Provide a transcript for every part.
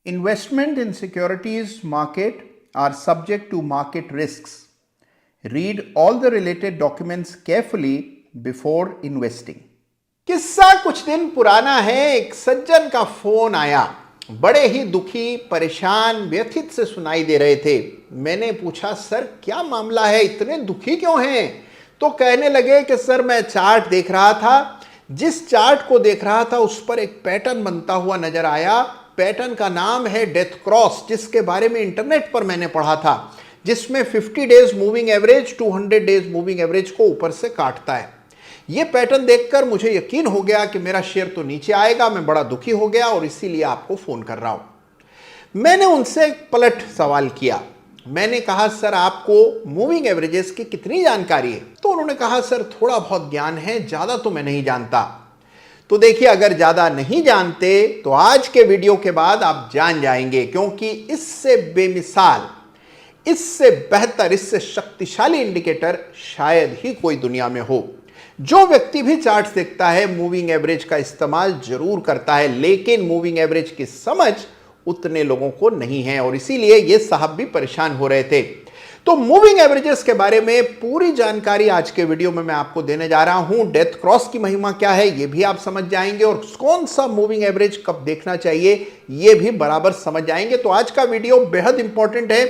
Investment in securities market are subject to market risks. Read all the related documents carefully before investing. किस्सा कुछ दिन पुराना है। एक सज्जन का फोन आया, बड़े ही दुखी, परेशान, व्यथित से सुनाई दे रहे थे। मैंने पूछा, सर क्या मामला है, इतने दुखी क्यों हैं? तो कहने लगे कि सर मैं चार्ट देख रहा था, जिस चार्ट को देख रहा था उस पर एक पैटर्न बनता हुआ नजर आया। पैटर्न का नाम है डेथ क्रॉस, जिसके बारे में इंटरनेट पर मैंने पढ़ा था, जिसमें 50 days moving average 200 days moving average को ऊपर से काटता है। यह पैटर्न देखकर मुझे यकीन हो गया कि मेरा शेयर तो नीचे आएगा। मैं बड़ा दुखी हो गया और इसीलिए आपको फोन कर रहा हूं। मैंने उनसे एक पलट सवाल किया। मैंने कहा, सर आपको मूविंग एवरेजेस की कितनी जानकारी है? तो उन्होंने कहा, सर थोड़ा बहुत ज्ञान है, ज्यादा तो मैं नहीं जानता। तो देखिए, अगर ज्यादा नहीं जानते तो आज के वीडियो के बाद आप जान जाएंगे, क्योंकि इससे बेमिसाल, इससे बेहतर, इससे शक्तिशाली इंडिकेटर शायद ही कोई दुनिया में हो। जो व्यक्ति भी चार्ट्स देखता है मूविंग एवरेज का इस्तेमाल जरूर करता है, लेकिन मूविंग एवरेज की समझ उतने लोगों को नहीं है और इसीलिए ये साहब भी परेशान हो रहे थे। तो मूविंग एवरेजेस के बारे में पूरी जानकारी आज के वीडियो में मैं आपको देने जा रहा हूं। डेथ क्रॉस की महिमा क्या है ये भी आप समझ जाएंगे और कौन सा मूविंग एवरेज कब देखना चाहिए ये भी बराबर समझ जाएंगे। तो आज का वीडियो बेहद इंपॉर्टेंट है।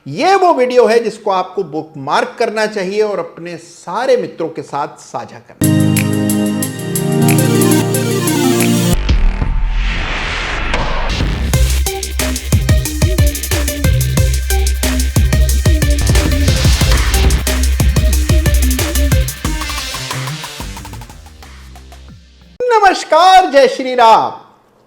ये वो वीडियो है जिसको आपको बुकमार्क करना चाहिए और अपने सारे मित्रों के साथ साझा करना चाहिए। नमस्कार, जय श्री राम।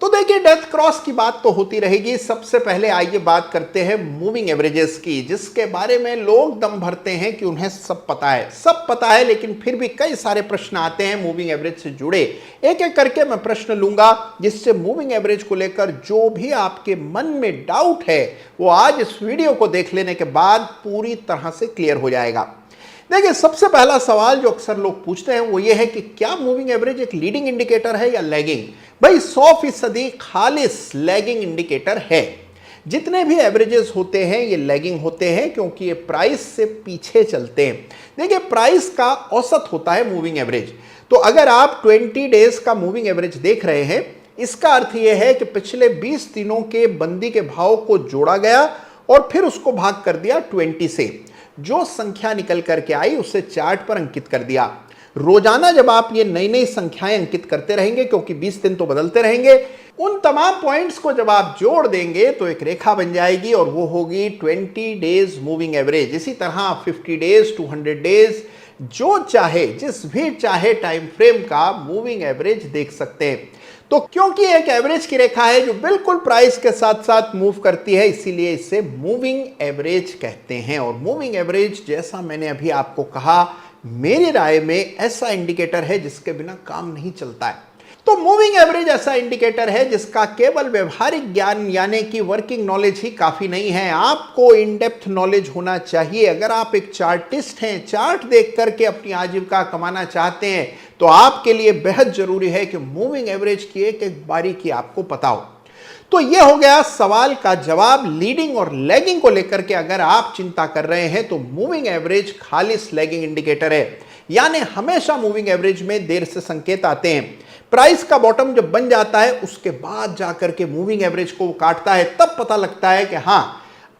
तो देखिए, डेथ क्रॉस की बात तो होती रहेगी। सबसे पहले आइए बात करते हैं मूविंग एवरेजेस की, जिसके बारे में लोग दम भरते हैं कि उन्हें सब पता है। सब पता है, लेकिन फिर भी कई सारे प्रश्न आते हैं मूविंग एवरेज से जुड़े। एक एक करके मैं प्रश्न लूंगा, जिससे मूविंग एवरेज को लेकर जो भी आपके मन में डाउट है वो आज इस वीडियो को देख लेने के बाद पूरी तरह से क्लियर हो जाएगा। देखिए, सबसे पहला सवाल जो अक्सर लोग पूछते हैं वो ये है कि क्या मूविंग एवरेज एक लीडिंग इंडिकेटर है या लैगिंग? भाई 100% खालिस लैगिंग इंडिकेटर है। जितने भी एवरेजेस होते हैं ये लैगिंग होते हैं, क्योंकि ये प्राइस से पीछे चलते हैं। देखिए, प्राइस का औसत होता है मूविंग एवरेज। तो अगर आप 20 डेज का मूविंग एवरेज देख रहे हैं, इसका अर्थ यह है कि पिछले 20 दिनों के बंदी के भाव को जोड़ा गया और फिर उसको भाग कर दिया 20 से। जो संख्या निकल करके आई उसे चार्ट पर अंकित कर दिया। रोजाना जब आप ये नई नई संख्याएं अंकित करते रहेंगे, क्योंकि 20 दिन तो बदलते रहेंगे, उन तमाम पॉइंट्स को जब आप जोड़ देंगे तो एक रेखा बन जाएगी और वो होगी 20 डेज मूविंग एवरेज। इसी तरह 50 डेज, 200 डेज, जो चाहे, जिस भी चाहे टाइम फ्रेम का मूविंग एवरेज देख सकते हैं। तो क्योंकि एक एवरेज की रेखा है जो बिल्कुल प्राइस के साथ साथ मूव करती है, इसीलिए इसे मूविंग एवरेज कहते हैं। और मूविंग एवरेज, जैसा मैंने अभी आपको कहा, मेरी राय में ऐसा इंडिकेटर है जिसके बिना काम नहीं चलता है। तो मूविंग एवरेज ऐसा इंडिकेटर है जिसका केवल व्यवहारिक ज्ञान यानी कि वर्किंग नॉलेज ही काफी नहीं है, आपको इन डेप्थ नॉलेज होना चाहिए। अगर आप एक चार्टिस्ट हैं, चार्ट देख करके अपनी आजीविका कमाना चाहते हैं, तो आपके लिए बेहद जरूरी है कि मूविंग एवरेज की एक एक बारीकी आपको पता हो। तो यह हो गया सवाल का जवाब। लीडिंग और लैगिंग को लेकर के अगर आप चिंता कर रहे हैं तो मूविंग एवरेज खालिस लैगिंग इंडिकेटर है, यानी हमेशा मूविंग एवरेज में देर से संकेत आते हैं। प्राइस का बॉटम जब बन जाता है उसके बाद जाकर के मूविंग एवरेज को काटता है, तब पता लगता है कि हां,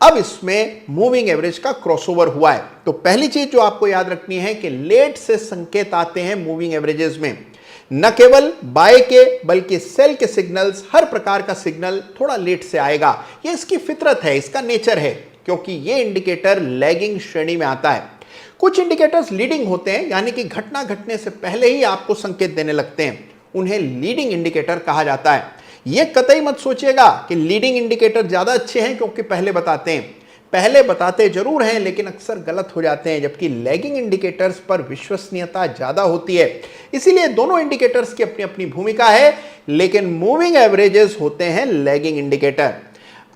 अब इसमें मूविंग एवरेज का क्रॉसओवर हुआ है। तो पहली चीज जो आपको याद रखनी है कि लेट से संकेत आते हैं मूविंग एवरेजेस में। न केवल बाय के बल्कि सेल के सिग्नल्स, हर प्रकार का सिग्नल थोड़ा लेट से आएगा। ये इसकी फितरत है, इसका नेचर है, क्योंकि ये इंडिकेटर लैगिंग श्रेणी में आता है। कुछ इंडिकेटर्स लीडिंग होते हैं, यानी कि घटना घटने से पहले ही आपको संकेत देने लगते हैं, उन्हें लीडिंग इंडिकेटर कहा जाता है। यह कतई मत सोचिएगा कि लीडिंग इंडिकेटर ज्यादा अच्छे हैं क्योंकि पहले बताते हैं। पहले बताते जरूर हैं, लेकिन अक्सर गलत हो जाते हैं, जबकि लैगिंग इंडिकेटर्स पर विश्वसनीयता ज्यादा होती है। इसीलिए दोनों इंडिकेटर्स की अपनी अपनी भूमिका है, लेकिन मूविंग एवरेजेस होते हैं लैगिंग इंडिकेटर।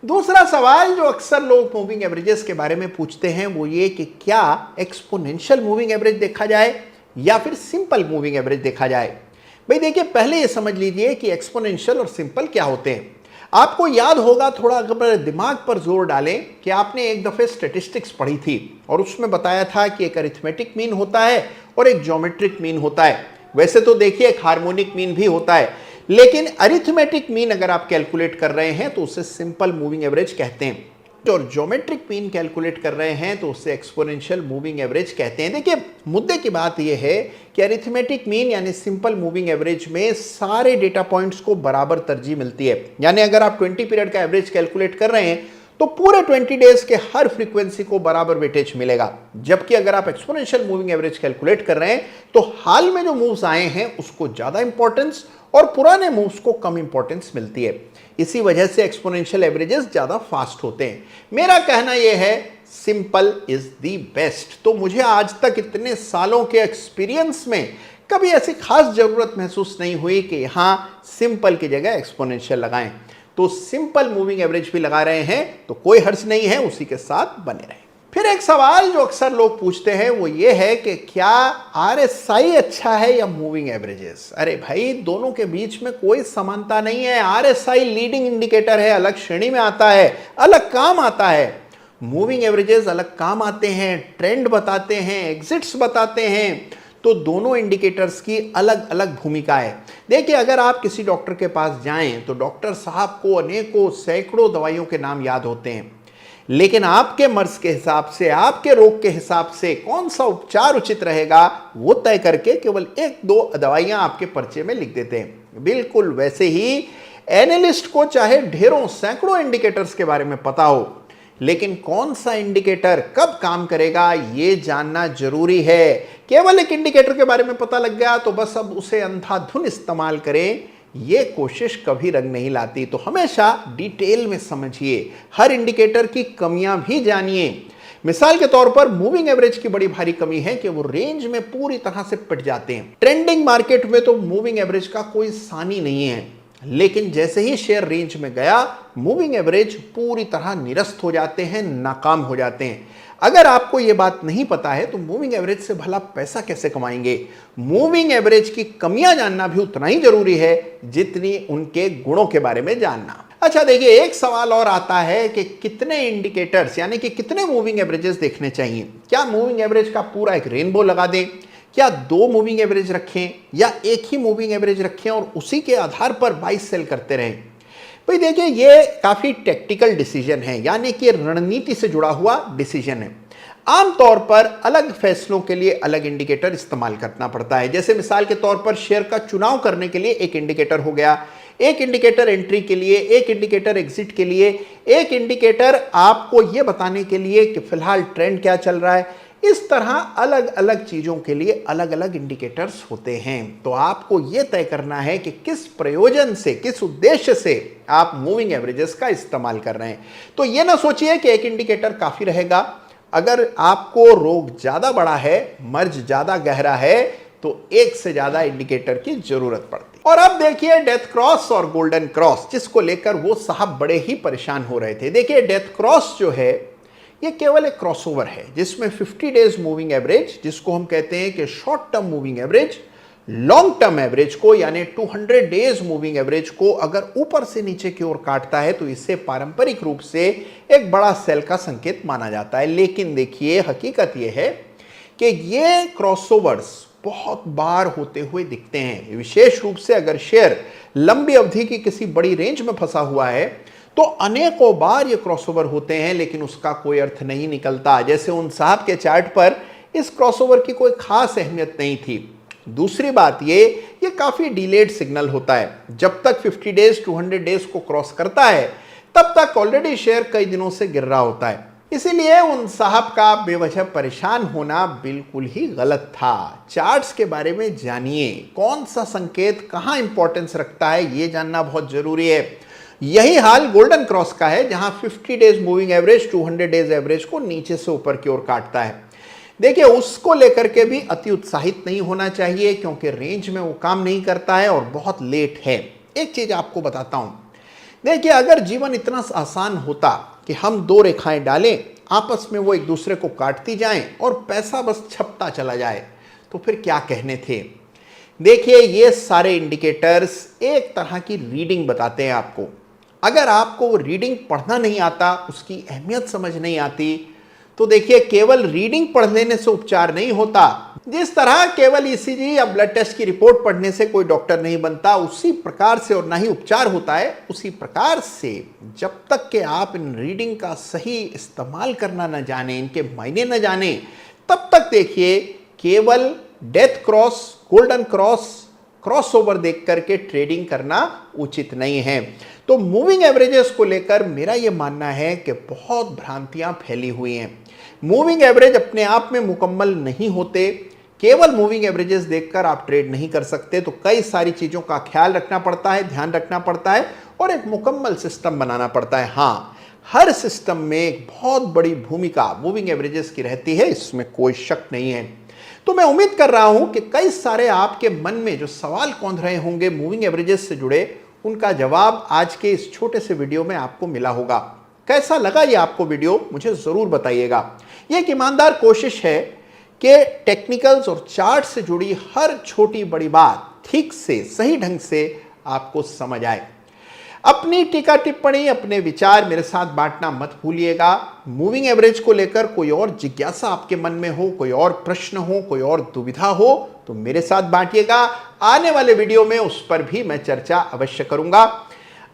दूसरा सवाल जो अक्सर लोग मूविंग एवरेजेस के बारे में पूछते हैं वो ये कि क्या एक्सपोनेंशियल मूविंग एवरेज देखा जाए या फिर सिंपल मूविंग एवरेज देखा जाए। भाई देखिए, पहले ये समझ लीजिए कि एक्सपोनेंशियल और सिंपल क्या होते हैं। आपको याद होगा, थोड़ा अगर दिमाग पर जोर डालें, कि आपने एक दफे स्टैटिस्टिक्स पढ़ी थी और उसमें बताया था कि एक अरिथमेटिक मीन होता है और एक ज्योमेट्रिक मीन होता है। वैसे तो देखिए एक हार्मोनिक मीन भी होता है, लेकिन अरिथमेटिक मीन अगर आप कैलकुलेट कर रहे हैं तो उसे सिंपल मूविंग एवरेज कहते हैं, और ज्योमेट्रिक मीन कैलकुलेट कर रहे हैं तो उससे एक्सपोनेंशियल मूविंग एवरेज कहते हैं। देखिए मुद्दे की बात यह है कि अरिथमेटिक मीन यानी सिंपल मूविंग एवरेज में सारे डेटा पॉइंट्स को बराबर तरजीह मिलती है। यानी अगर आप 20 पीरियड का एवरेज कैलकुलेट कर रहे हैं तो पूरे 20 डेज के हर फ्रीक्वेंसी को बराबर वेटेज मिलेगा। जबकि अगर आप एक्सपोनेंशियल मूविंग एवरेज कैलकुलेट कर रहे हैं तो हाल में जो मूव्स आए हैं उसको ज्यादा इंपॉर्टेंस और पुराने मूव्स को कम इंपॉर्टेंस मिलती है। इसी वजह से एक्सपोनेंशियल एवरेजेस ज्यादा फास्ट होते हैं। मेरा कहना यह है सिंपल इज द बेस्ट। तो मुझे आज तक इतने सालों के एक्सपीरियंस में कभी ऐसी खास जरूरत महसूस नहीं हुई कि यहां सिंपल की जगह एक्सपोनेंशियल लगाएं। तो सिंपल मूविंग एवरेज भी लगा रहे हैं तो कोई हर्ज नहीं है, उसी के साथ बने रहें। फिर एक सवाल जो अक्सर लोग पूछते हैं वो ये है कि क्या RSI अच्छा है या मूविंग एवरेजेस? अरे भाई, दोनों के बीच में कोई समानता नहीं है। RSI लीडिंग इंडिकेटर है, अलग श्रेणी में आता है, अलग काम आता है। मूविंग एवरेजेस अलग काम आते हैं, ट्रेंड बताते हैं, एग्जिट्स बताते हैं। तो दोनों इंडिकेटर्स की अलग अलग भूमिका है। देखिए अगर आप किसी डॉक्टर के पास जाएं तो डॉक्टर साहब को अनेकों सैकड़ों दवाइयों के नाम याद होते हैं, लेकिन आपके मर्ज के हिसाब से, आपके रोग के हिसाब से कौन सा उपचार उचित रहेगा वो तय करके केवल 1-2 दवाइयां आपके पर्चे में लिख देते हैं। बिल्कुल वैसे ही एनालिस्ट को चाहे ढेरों सैकड़ों इंडिकेटर्स के बारे में पता हो, लेकिन कौन सा इंडिकेटर कब काम करेगा ये जानना जरूरी है। केवल एक इंडिकेटर के बारे में पता लग गया तो बस अब उसे अंधाधुन इस्तेमाल करें, ये कोशिश कभी रंग नहीं लाती। तो हमेशा डिटेल में समझिए, हर इंडिकेटर की कमियां भी जानिए। मिसाल के तौर पर मूविंग एवरेज की बड़ी भारी कमी है कि वो रेंज में पूरी तरह से पिट जाते हैं। ट्रेंडिंग मार्केट में तो मूविंग एवरेज का कोई सानी नहीं है, लेकिन जैसे ही शेयर रेंज में गया मूविंग एवरेज पूरी तरह निरस्त हो जाते हैं, नाकाम हो जाते हैं। अगर आपको यह बात नहीं पता है तो मूविंग एवरेज से भला पैसा कैसे कमाएंगे? मूविंग एवरेज की कमियां जानना भी उतना ही जरूरी है जितनी उनके गुणों के बारे में जानना। अच्छा देखिए, एक सवाल और आता है कि कितने इंडिकेटर्स यानी कि कितने मूविंग एवरेजेस देखने चाहिए? क्या मूविंग एवरेज का पूरा एक रेनबो लगा दें, क्या 2 मूविंग एवरेज रखें, या एक ही मूविंग एवरेज रखें और उसी के आधार पर बाई सेल करते रहें? भाई देखिए, ये काफी टेक्टिकल डिसीजन है, यानी कि रणनीति से जुड़ा हुआ डिसीजन है। आमतौर पर अलग फैसलों के लिए अलग इंडिकेटर इस्तेमाल करना पड़ता है। जैसे मिसाल के तौर पर शेयर का चुनाव करने के लिए एक इंडिकेटर हो गया, एक इंडिकेटर एंट्री के लिए, एक इंडिकेटर एग्जिट के लिए, एक इंडिकेटर आपको यह बताने के लिए कि फिलहाल ट्रेंड क्या चल रहा है। इस तरह अलग अलग चीजों के लिए अलग अलग इंडिकेटर्स होते हैं। तो आपको यह तय करना है कि किस प्रयोजन से, किस उद्देश्य से आप मूविंग एवरेजेस का इस्तेमाल कर रहे हैं। तो यह ना सोचिए कि एक इंडिकेटर काफी रहेगा। अगर आपको रोग ज्यादा बड़ा है, मर्ज ज्यादा गहरा है, तो एक से ज्यादा इंडिकेटर की जरूरत पड़ती है। और अब देखिए डेथ क्रॉस और गोल्डन क्रॉस, जिसको लेकर वो साहब बड़े ही परेशान हो रहे थे। देखिए डेथ क्रॉस जो है ये केवल एक क्रॉसओवर है जिसमें 50 डेज मूविंग एवरेज, जिसको हम कहते हैं कि short term moving average, long term average को यानी 200 डेज मूविंग एवरेज को अगर ऊपर से नीचे की ओर काटता है तो इसे पारंपरिक रूप से एक बड़ा सेल का संकेत माना जाता है। लेकिन देखिए हकीकत यह है कि ये क्रॉसओवर्स बहुत बार होते हुए दिखते हैं, विशेष रूप से अगर शेयर लंबी अवधि की किसी बड़ी रेंज में फंसा हुआ है तो अनेकों बार ये क्रॉसओवर होते हैं, लेकिन उसका कोई अर्थ नहीं निकलता। जैसे उन साहब के चार्ट पर इस क्रॉसओवर की कोई खास अहमियत नहीं थी। दूसरी बात ये काफी डिलेड सिग्नल होता है। जब तक 50 डेज 200 डेज को क्रॉस करता है तब तक ऑलरेडी शेयर कई दिनों से गिर रहा होता है। इसीलिए उन साहब का बेवजह परेशान होना बिल्कुल ही गलत था। चार्ट्स के बारे में जानिए, कौन सा संकेत कहां इंपॉर्टेंस रखता है ये जानना बहुत जरूरी है। यही हाल गोल्डन क्रॉस का है, जहां 50 days moving average 200 days average को नीचे से ऊपर की ओर काटता है। देखिए उसको लेकर के भी अति उत्साहित नहीं होना चाहिए, क्योंकि रेंज में वो काम नहीं करता है और बहुत लेट है। एक चीज आपको बताता हूं, देखिए अगर जीवन इतना आसान होता कि हम 2 रेखाएं डालें, आपस में वो एक दूसरे को काटती जाएं और पैसा बस छपता चला जाए, तो फिर क्या कहने थे। देखिए ये सारे इंडिकेटर्स एक तरह की रीडिंग बताते हैं आपको। अगर आपको रीडिंग पढ़ना नहीं आता, उसकी अहमियत समझ नहीं आती, तो देखिए केवल रीडिंग पढ़ लेने से उपचार नहीं होता। जिस तरह केवल ईसीजी या ब्लड टेस्ट की रिपोर्ट पढ़ने से कोई डॉक्टर नहीं बनता, उसी प्रकार से और ना ही उपचार होता है, उसी प्रकार से जब तक कि आप इन रीडिंग का सही इस्तेमाल करना न जाने, इनके मायने न जाने, तब तक देखिए केवल death cross, golden cross, cross over देख करके ट्रेडिंग करना उचित नहीं है। तो मूविंग एवरेजेस को लेकर मेरा यह मानना है कि बहुत भ्रांतियां फैली हुई हैं। मूविंग एवरेज अपने आप में मुकम्मल नहीं होते, केवल मूविंग एवरेजेस देखकर आप ट्रेड नहीं कर सकते। तो कई सारी चीजों का ख्याल रखना पड़ता है, ध्यान रखना पड़ता है और एक मुकम्मल सिस्टम बनाना पड़ता है। हाँ, हर सिस्टम में एक बहुत बड़ी भूमिका मूविंग एवरेजेस की रहती है, इसमें कोई शक नहीं है। तो मैं उम्मीद कर रहा हूं कि कई सारे आपके मन में जो सवाल कौंध रहे होंगे मूविंग एवरेजेस से जुड़े, उनका जवाब आज के इस छोटे से वीडियो में आपको मिला होगा। कैसा लगा ये आपको वीडियो, मुझे जरूर बताइएगा। ये एक ईमानदार कोशिश है कि टेक्निकल्स और चार्ट से जुड़ी हर छोटी बड़ी बात ठीक से, सही ढंग से आपको समझ आए। अपनी टीका टिप्पणी, अपने विचार मेरे साथ बांटना मत भूलिएगा। मूविंग एवरेज को लेकर कोई और जिज्ञासा आपके मन में हो, कोई और प्रश्न हो, कोई और दुविधा हो, तो मेरे साथ बांटिएगा। आने वाले वीडियो में उस पर भी मैं चर्चा अवश्य करूंगा।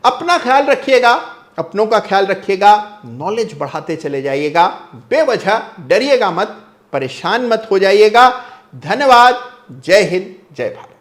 अपना ख्याल रखिएगा, अपनों का ख्याल रखिएगा, नॉलेज बढ़ाते चले जाइएगा, बेवजह डरिएगा मत, परेशान मत हो जाइएगा। धन्यवाद। जय हिंद, जय भारत।